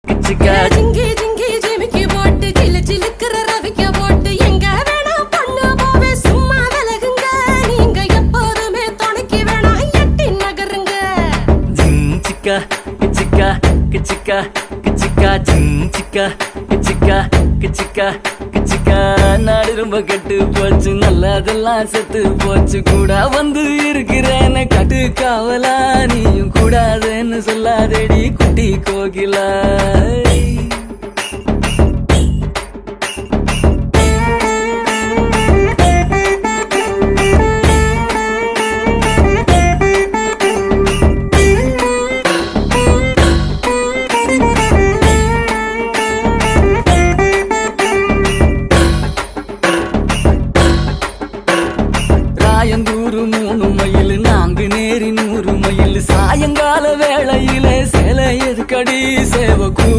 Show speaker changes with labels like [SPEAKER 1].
[SPEAKER 1] கிச்சிக்கா
[SPEAKER 2] ஜிங்கி ஜிங்கி ஜிமிக்கி போட்டு சிலு சிலுக்குற ரவிக்க போட்டு எங்க வேணா பொண்ணு போவே சும்மா விலகுங்க நீங்க எப்போதுமே துணைக்கு வேணா எட்டி நகருங்க
[SPEAKER 1] ஜிஞ்சிக்கா கிச்சிக்கா கிச்சிக்கா கிச்சிக்கா ஜிஞ்சிக்கா கிச்சிக்கா கிச்சிக்கா கிச்சிக்கா நாடு ரொம்ப கெட்டு போச்சு நல்லதெல்லாம் செத்து போச்சு கூட வந்து இருக்கிறேன்னு கட்டு காவலா நீயும் கூடாதுன்னு சொல்லாதேடி குட்டி கோகிலா